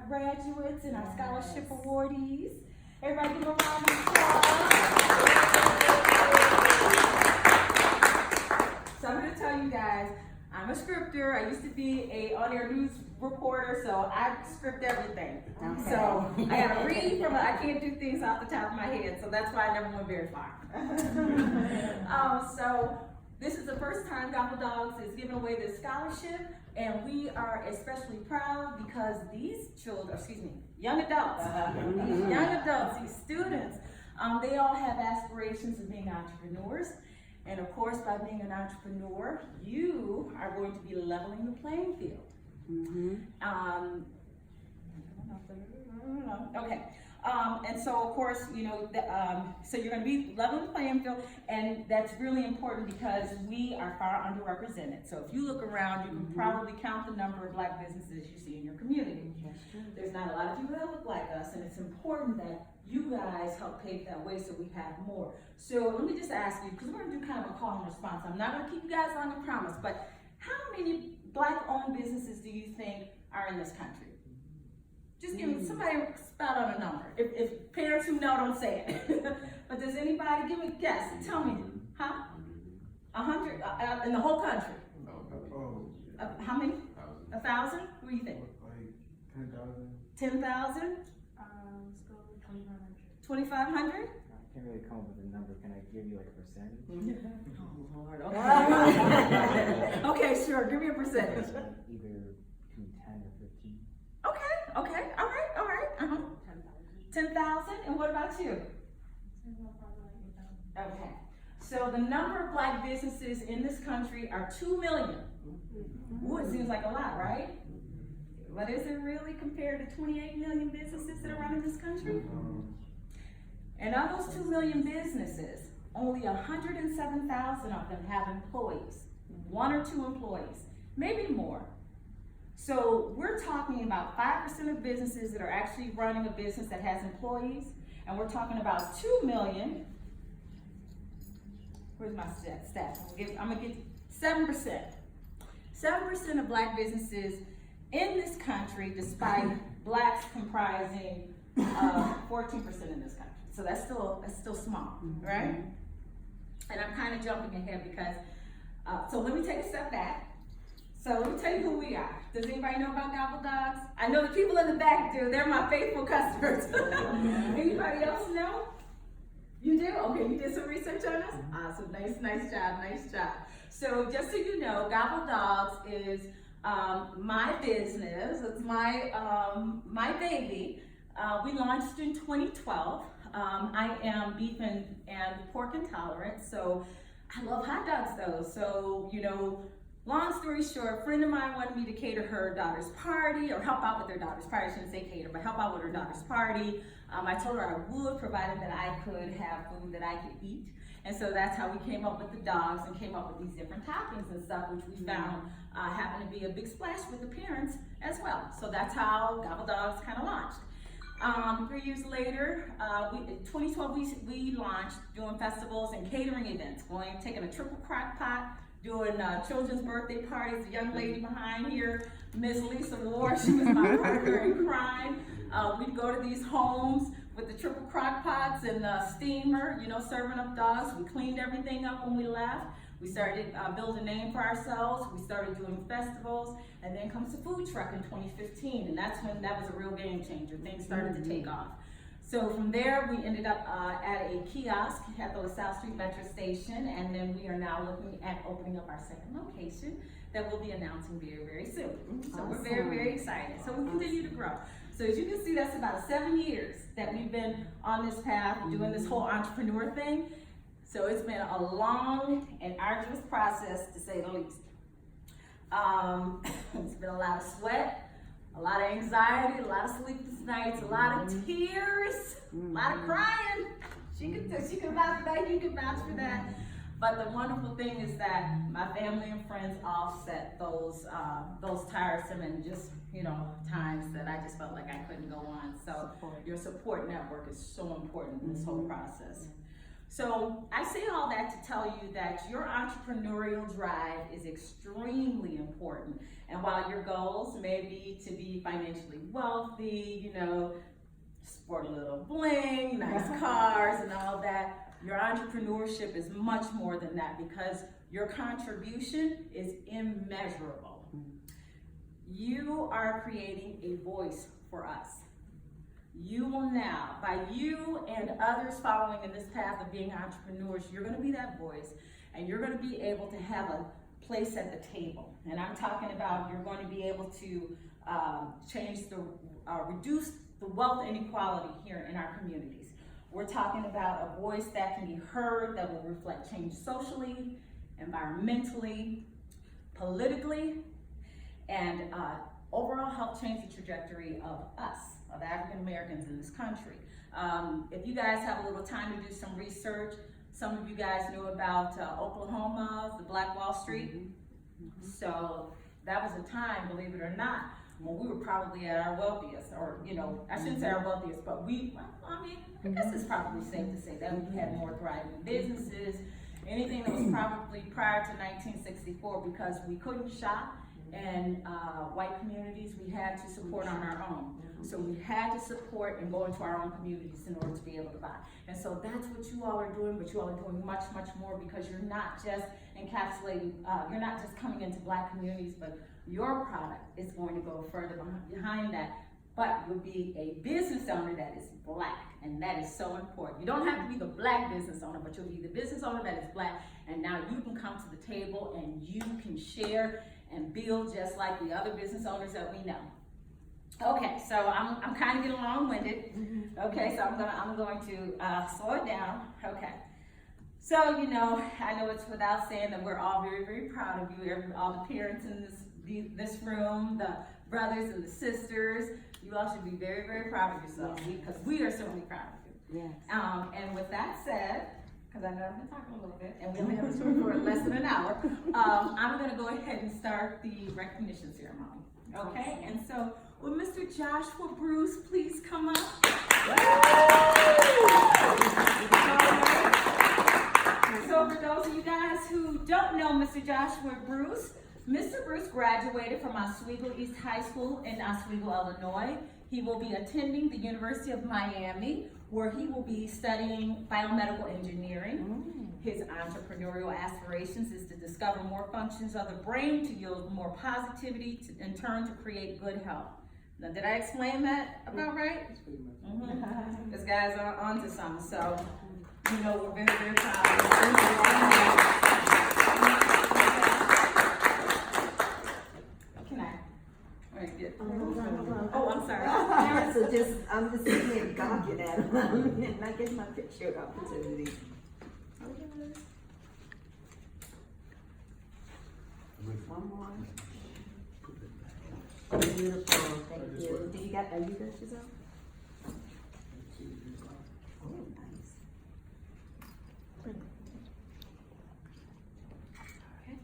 graduates and our scholarship awardees. Everybody give a round of applause. So I'm gonna tell you guys, I'm a scripter. I used to be a on-air news reporter, so I script everything. Okay. So I gotta read from it. I can't do things off the top of my head, so that's why I never went very far. So this is the first time Gobble Doggs is giving away this scholarship, and we are especially proud because these children, young adults, these students, they all have aspirations of being entrepreneurs. And of course, by being an entrepreneur, you are going to be leveling the playing field. Okay. And so, of course, so you're going to be leveling the playing field, and that's really important because we are far underrepresented. So if you look around, you can probably count the number of Black businesses you see in your community. There's not a lot of people that look like us, and it's important that you guys help pave that way so we have more. So let me just ask you, because we're going to do kind of a call and response. I'm not going to keep you guys long, I promise, but how many Black-owned businesses do you think are in this country? Just give me, somebody spout out a number. If parents who know don't say it. But does anybody, give me a guess, tell me, huh? 100 in the whole country? How many? 1,000? What do you think? Like 10,000. 10,000? Let's go with 2,500. 2,500? I can't really come up with a number. Can I give you like a percentage? Oh, Lord, okay. Okay, sure, give me a percentage. Either between 10 or 15. Okay, all right. 10,000, and what about you? Okay, so the number of Black businesses in this country are 2 million. Ooh, it seems like a lot, right? But is it really compared to 28 million businesses that are running this country? And of those 2 million businesses, only 107,000 of them have employees, 1 or 2 employees, maybe more. So we're talking about 5% of businesses that are actually running a business that has employees, and we're talking about 2 million. Where's my stats? I'm gonna get 7%. 7% of Black businesses in this country, despite Blacks comprising 14% in this country. So that's still small, right? And I'm kind of jumping ahead because, so let me take a step back. So let me tell you who we are. Does anybody know about Gobble Doggs? I know the people in the back do. They're my faithful customers. Anybody else know? You do? Okay, you did some research on us? Awesome, nice job. So just so you know, Gobble Doggs is my business. It's my baby. We launched in 2012. I am beef and pork intolerant, so I love hot dogs though. So, long story short, a friend of mine wanted me to cater her daughter's party, or help out with their daughter's party. I shouldn't say cater, but help out with her daughter's party. I told her I would, provided that I could have food that I could eat. And so that's how we came up with the dogs and came up with these different toppings and stuff, which we found happened to be a big splash with the parents as well. So that's how Gobble Doggs kind of launched. 3 years later, in 2012, we launched doing festivals and catering events, taking a triple crock pot, doing children's birthday parties. The young lady behind here, Miss Lisa Ward, she was my partner in crime. We'd go to these homes with the triple crock pots and the steamer, serving up dogs. We cleaned everything up when we left. We started building a name for ourselves. We started doing festivals, and then comes the food truck in 2015, and that's when that was a real game changer. Things started to take off. So from there, we ended up at a kiosk at the LaSalle Street Metro Station, and then we are now looking at opening up our second location that we'll be announcing very, very soon. So we're very, very excited. So we continue to grow. So as you can see, that's about 7 years that we've been on this path, doing this whole entrepreneur thing. So it's been a long and arduous process, to say the least. It's been a lot of sweat, a lot of anxiety, a lot of sleepless nights, a lot of tears, a lot of crying. She can vouch for that, you can vouch for that. But the wonderful thing is that my family and friends offset those tiresome and just, times that I just felt like I couldn't go on. So your support network is so important in this whole process. So I say all that to tell you that your entrepreneurial drive is extremely important. And while your goals may be to be financially wealthy, you know, sport a little bling, nice cars and all that, your entrepreneurship is much more than that because your contribution is immeasurable. You are creating a voice for us. You will now, by you and others following in this path of being entrepreneurs, you're going to be that voice and you're going to be able to have a place at the table. And I'm talking about you're going to be able to reduce the wealth inequality here in our communities. We're talking about a voice that can be heard, that will reflect change socially, environmentally, politically, and overall help change the trajectory of us, of African Americans in this country. If you guys have a little time to do some research, some of you guys know about Oklahoma, the Black Wall Street. So that was a time, believe it or not, when we were probably at our wealthiest, or, you know, I shouldn't say our wealthiest, but I guess it's probably safe to say that we had more thriving businesses, anything that was probably prior to 1964, because we couldn't shop in white communities, we had to support on our own. So we had to support and go into our own communities in order to be able to buy. And so that's what you all are doing, but you all are doing much, much more because you're not just encapsulating, you're not just coming into Black communities, but your product is going to go further behind that. But you'll be a business owner that is Black, and that is so important. You don't have to be the Black business owner, but you'll be the business owner that is Black, and now you can come to the table and you can share and build just like the other business owners that we know. Okay, so I'm kind of getting long-winded. Okay, so I'm going to slow it down. Okay, so you know, I know it's without saying that we're all very, very proud of you. All the parents in this room, the brothers and the sisters. You all should be very, very proud of yourselves because we are certainly proud of you. Yes. And with that said, because I know I've been talking a little bit, and we only have this room for less than an hour, I'm going to go ahead and start the recognition ceremony. Okay, and so will Mr. Joshua Bruce please come up? So for those of you guys who don't know Mr. Joshua Bruce, Mr. Bruce graduated from Oswego East High School in Oswego, Illinois. He will be attending the University of Miami, where he will be studying biomedical engineering. His entrepreneurial aspirations is to discover more functions of the brain to yield more positivity, in turn to create good health. Now, did I explain that about right? This guy's on to something, so you know we're very, very proud of him. Can I? All right, good. Oh, I'm sorry. So I'm just sitting here gawking at him, and I get my picture opportunity. One more. Beautiful, thank you. Are you good, Giselle? Oh, nice. Okay.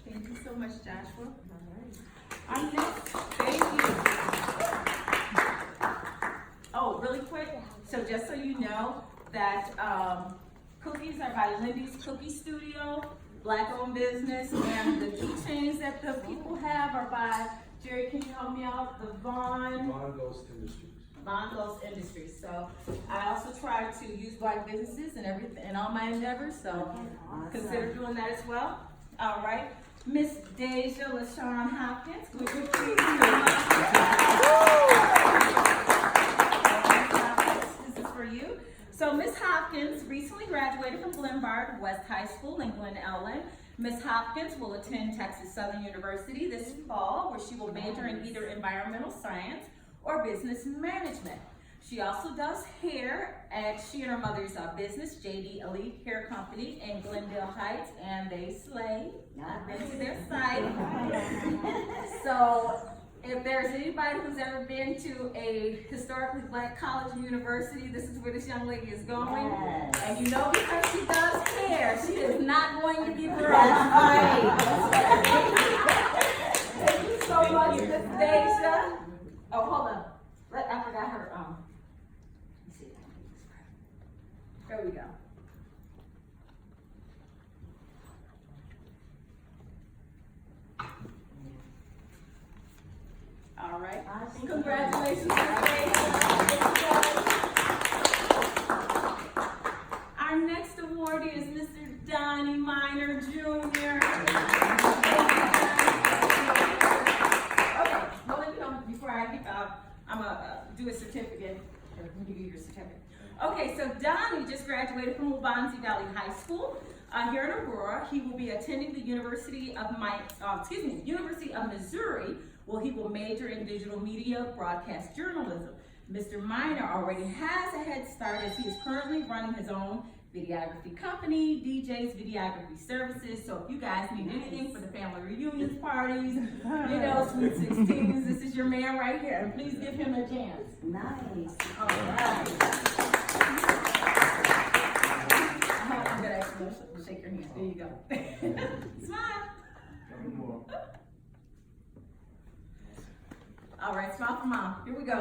Thank you so much, Joshua. All right. Thank you. Oh, really quick, so just so you know that cookies are by Lindy's Cookie Studio, Black-owned business, and the keychains that the people have are by, Jerry, can you help me out? The Von Ghost Industries. So I also try to use Black businesses and everything in all my endeavors, so consider doing that as well. All right. Miss Deja LaShawn Hopkins, would you please come up? This is for you. So Miss Hopkins recently graduated from Glenbard West High School in Glen Ellen. Miss Hopkins will attend Texas Southern University this fall, where she will major in either environmental science or business management. She also does hair at she and her mother's business, JD Elite Hair Company in Glendale Heights, and they slay. I've been to their site. So if there's anybody who's ever been to a historically Black college or university, this is where this young lady is going. Yes. And you know, because she does hair, she is not going to give her up. Thank you so much, Miss Deja. Oh, hold on. I forgot her. There we go. Congratulations, Miss Rachel. Our next awardee is Mr. Donnie Minor Jr. Okay, well, let me know before I'm gonna do a certificate, or give you your certificate. Okay, so Donnie just graduated from Wabansie Valley High School here in Aurora. He will be attending the University of Missouri, where he will major in digital media broadcast journalism. Mr. Minor already has a head start as he is currently running his own videography company, DJ's Videography Services. So if you guys need anything for the family reunions, parties, Sweet 16s, this is your man right here. And please give him a chance. Nice. All right. I'm gonna actually shake your hand. There you go. Smile. All right, smile for mom. Here we go.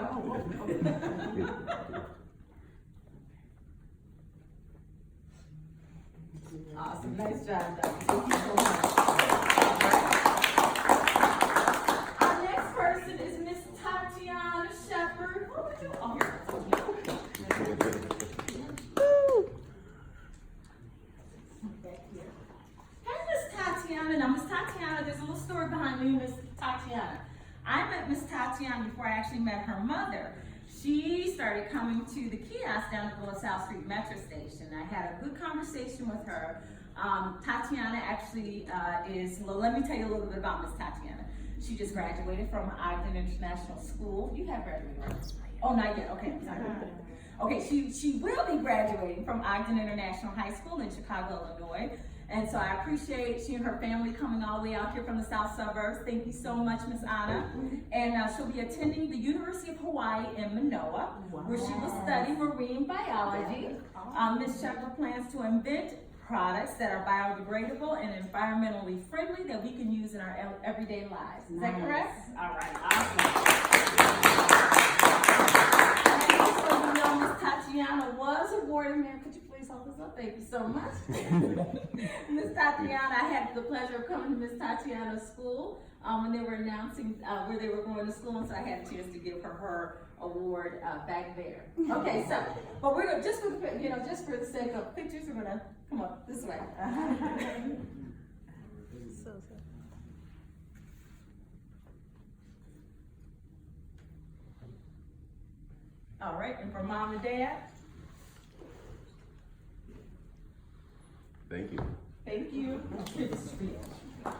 Awesome, nice job, Doug. Thank you so much. All right. Our next person is Miss Tatiana Shepard. What would you? Oh, here. Back here. Hey, Miss Tatiana. Now, Miss Tatiana, there's a little story behind me, Miss Tatiana. I met Miss Tatiana before I actually met her mother. She started coming to the kiosk down at the LaSalle Street Metro Station. I had a good conversation with her. Tatiana actually let me tell you a little bit about Miss Tatiana. She just graduated from Ogden International School. You have graduated, right? Oh, not yet, okay, I'm sorry. Okay, she will be graduating from Ogden International High School in Chicago, Illinois. And so I appreciate she and her family coming all the way out here from the south suburbs. Thank you so much, Miss Anna. And she'll be attending the University of Hawaii in Manoa, where she will study marine biology. Ms. Shepard plans to invent products that are biodegradable and environmentally friendly that we can use in our everyday lives. Is that correct? All right, awesome. So you know Ms. Tatiana was awarded, ma'am, could you please hold this up? Thank you so much. Ms. Tatiana, I had the pleasure of coming to Ms. Tatiana's school when they were announcing where they were going to school, and so I had a chance to give her award back there. Okay, so, but we're gonna, just for the sake of pictures, we're gonna come up this way. All right, and for mom and dad. Thank you. Thank you. All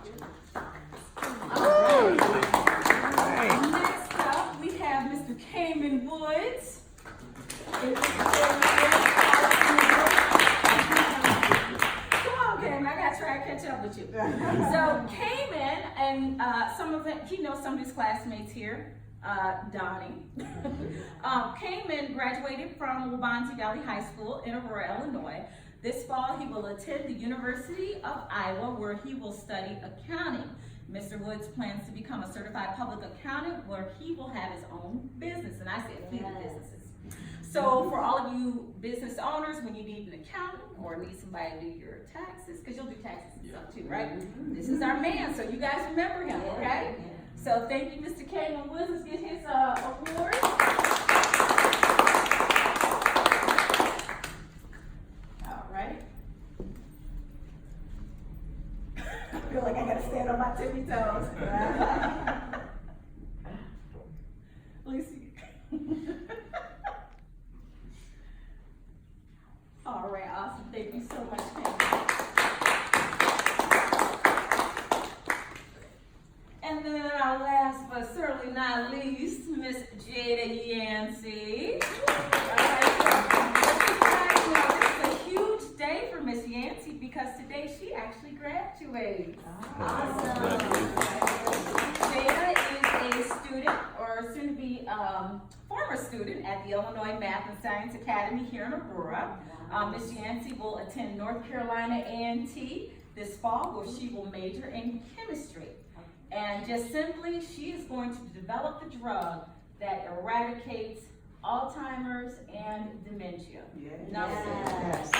right. Next up, we have Mr. Cayman Woods. Come on, Cayman, I gotta try to catch up with you. So Cayman, and some of his classmates here, Donnie. Cayman graduated from Wabansie Valley High School in Aurora, Illinois. This fall, he will attend the University of Iowa, where he will study accounting. Mr. Woods plans to become a certified public accountant, where he will have his own business, and I say fleet of businesses. So for all of you business owners, when you need an accountant or need somebody to do your taxes, because you'll do taxes and stuff too, right? This is our man, so you guys remember him, okay? So thank you, Mr. Cayman Woods. Let's get his award. All right. I feel like I gotta stand on my tippy toes. Lucy. All right, awesome. Thank you so much, Cayman. And then our last but certainly not least, Miss Jada Yancey. This is a huge day for Miss Yancey because today she actually graduates. Awesome. Jada is a student, or soon to be former student at the Illinois Math and Science Academy here in Aurora. Miss Yancey will attend North Carolina A&T this fall, where she will major in chemistry. And just simply, she is going to develop the drug that eradicates Alzheimer's and dementia. Yes.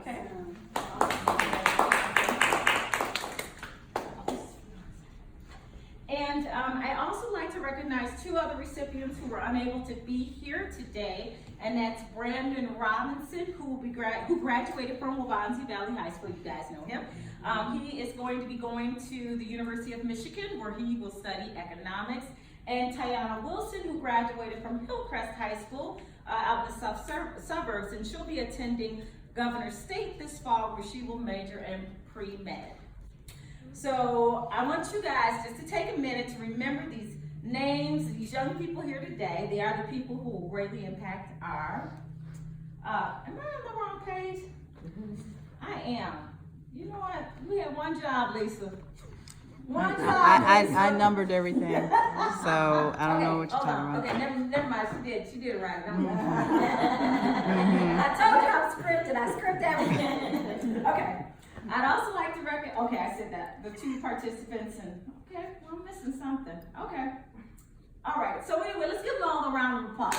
Okay. And I also like to recognize two other recipients who were unable to be here today, and that's Brandon Robinson, who graduated from Wabansie Valley High School. You guys know him. He is going to be going to the University of Michigan, where he will study economics. And Tiana Wilson, who graduated from Hillcrest High School out in the south suburbs, and she'll be attending Governor State this fall, where she will major in pre-med. So I want you guys just to take a minute to remember these names of these young people here today. They are the people who will greatly impact our, am I on the wrong page? I am. You know what? We have one job, Lisa. One job, I numbered everything, so I don't know what you're talking about. Okay, never mind. She did it right. I told you I'm scripted. I script everything. Okay. I'd also like to okay, I said that. The two participants and, okay, well, I'm missing something. Okay. All right, so anyway, let's give them all a round of applause.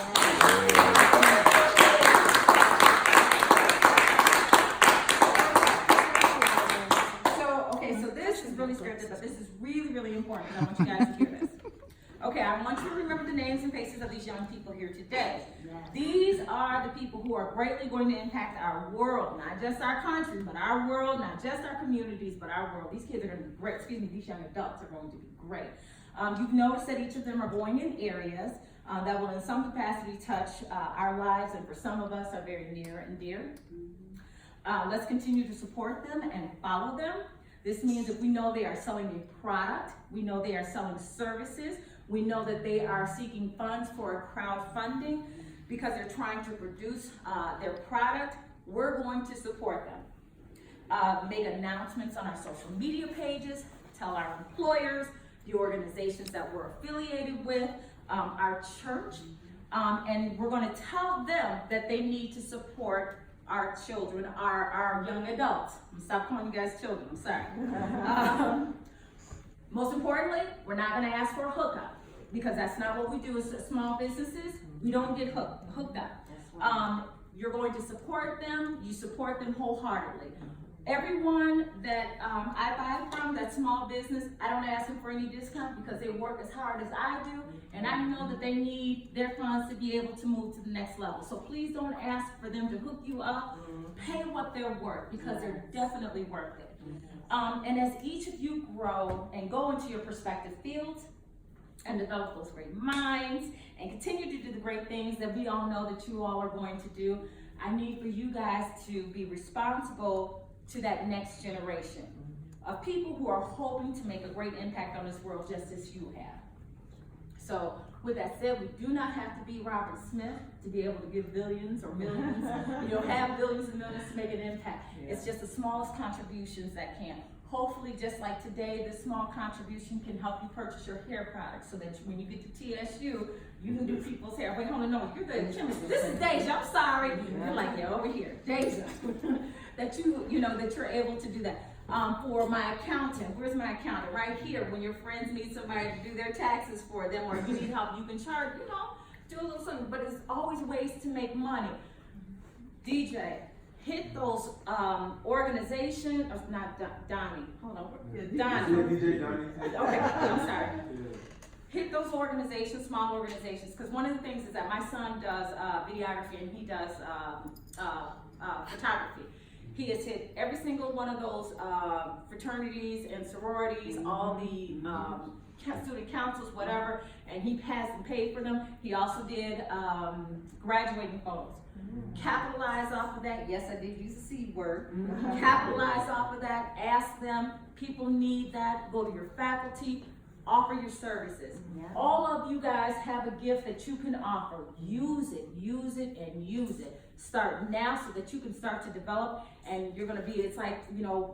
So this is really scripted, but this is really, really important, and I want you guys to hear this. Okay, I want you to remember the names and faces of these young people here today. These are the people who are greatly going to impact our world, not just our country, but our world, not just our communities, but our world. These kids are going to be great. These young adults are going to be great. You've noticed that each of them are going in areas that will in some capacity touch our lives, and for some of us are very near and dear. Let's continue to support them and follow them. This means that we know they are selling a product, we know they are selling services, we know that they are seeking funds for crowdfunding because they're trying to produce their product. We're going to support them. Make announcements on our social media pages, tell our employers, the organizations that we're affiliated with, our church, and we're going to tell them that they need to support our children, our young adults. Stop calling you guys children, I'm sorry. Most importantly, we're not going to ask for a hookup, because that's not what we do as small businesses. We don't get hooked up. You're going to support them. You support them wholeheartedly. Everyone that I buy from, that small business, I don't ask them for any discount because they work as hard as I do, and I know that they need their funds to be able to move to the next level. So please don't ask for them to hook you up. Pay what they're worth, because they're definitely worth it. And as each of you grow and go into your prospective fields and develop those great minds and continue to do the great things that we all know that you all are going to do, I need for you guys to be responsible to that next generation of people who are hoping to make a great impact on this world just as you have. So with that said, we do not have to be Robert Smith to be able to give billions or millions, have billions and millions to make an impact. It's just the smallest contributions that can. Hopefully, just like today, this small contribution can help you purchase your hair products so that when you get to TSU, you can do people's hair. Wait, hold on, no, you're the chemist. This is Deja, I'm sorry. You're like, yeah, over here, Deja. That that you're able to do that. For my accountant, where's my accountant? Right here. When your friends need somebody to do their taxes for them, or you need help, you can charge, do a little something. But there's always ways to make money. DJ, hit those organizations, not Donnie, hold on, Donnie. DJ Donnie. Okay, I'm sorry. Hit those organizations, small organizations, because one of the things is that my son does videography and he does photography. He has hit every single one of those fraternities and sororities, all the student councils, whatever, and he has them paid for them. He also did graduating photos. Capitalize off of that. Yes, I did use the C word. Capitalize off of that. Ask them. People need that. Go to your faculty. Offer your services. All of you guys have a gift that you can offer. Use it, and use it. Start now so that you can start to develop, and you're going to be, it's like,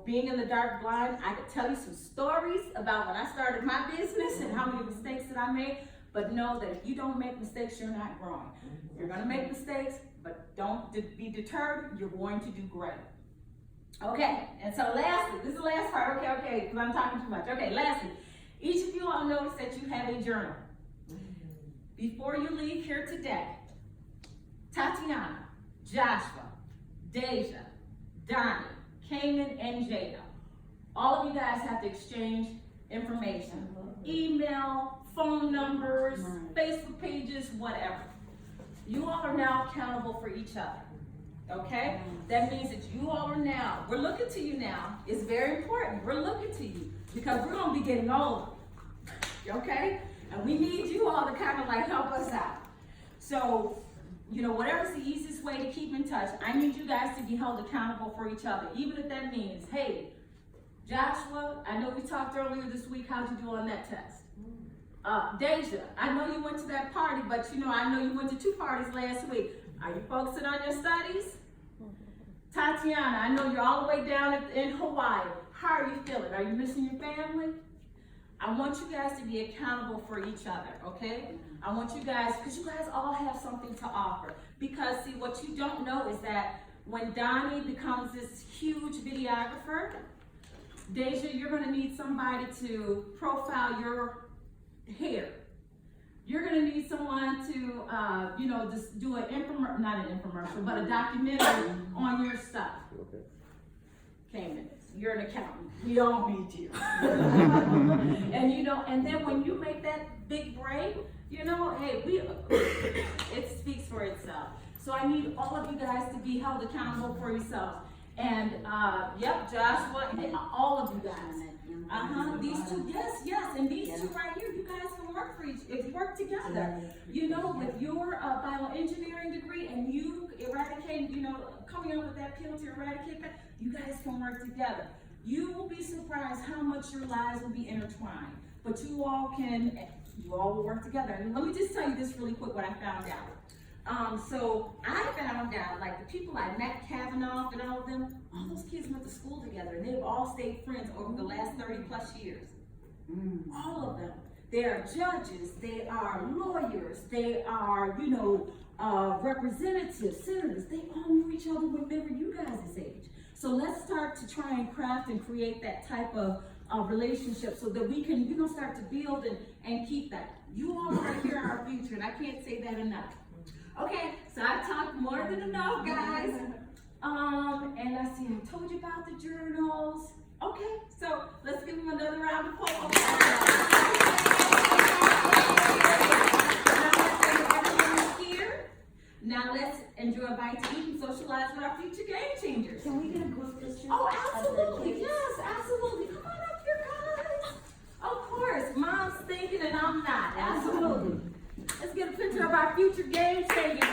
being in the dark blind. I could tell you some stories about when I started my business and how many mistakes that I made, but know that if you don't make mistakes, you're not growing. You're going to make mistakes, but don't be deterred. You're going to do great. Okay, and so lastly, this is the last part. Okay, because I'm talking too much. Okay, lastly, each of you all notice that you have a journal. Before you leave here today, Tatiana, Joshua, Deja, Donnie, Cayman, and Jada. All of you guys have to exchange information. Email, phone numbers, Facebook pages, whatever. You all are now accountable for each other. Okay? That means that you all are now, we're looking to you now. It's very important. We're looking to you because we're going to be getting older. Okay? And we need you all to kind of like help us out. So, you know, whatever's the easiest way to keep in touch, I need you guys to be held accountable for each other. Even if that means, hey, Joshua, I know we talked earlier this week, how'd you do on that test? Deja, I know you went to that party, but you know, I know you went to 2 parties last week. Are you focusing on your studies? Tatiana, I know you're all the way down in Hawaii. How are you feeling? Are you missing your family? I want you guys to be accountable for each other, okay? I want you guys, because you guys all have something to offer. Because see, what you don't know is that when Donnie becomes this huge videographer, Deja, you're gonna need somebody to profile your hair. You're gonna need someone to, you know, just do not an infomercial, but a documentary on your stuff. Okay. Cayman, you're an accountant. We all need you. And you know, and then when you make that big break, you know, hey, it speaks for itself. So I need all of you guys to be held accountable for yourselves. And yep, Joshua, and all of you guys. These two, yes, and these two right here, you guys can work together. You know, with your bioengineering degree and you eradicating, you know, coming up with that pill to eradicate that, you guys can work together. You will be surprised how much your lives will be intertwined. But you all will work together. And let me just tell you this really quick, what I found out. So I found out, like the people like Matt Kavanaugh and all of them, all those kids went to school together and they've all stayed friends over the last 30 plus years. All of them. They are judges, they are lawyers, they are, you know, representatives, senators. They all knew each other when they were you guys' age. So let's start to try and craft and create that type of relationship so that we can, you know, start to build and keep that. You all right here are our future, and I can't say that enough. Okay, so I talked more than enough, guys. And let's see, I told you about the journals. Okay, so let's give them another round of applause. Everyone is here. Now let's enjoy a bite to eat and socialize with our future game changers. Can we get a group picture? Oh, absolutely, yes, absolutely. Come on up here, guys. Of course, Mom's thinking and I'm not, absolutely. Let's get a picture of our future game changers.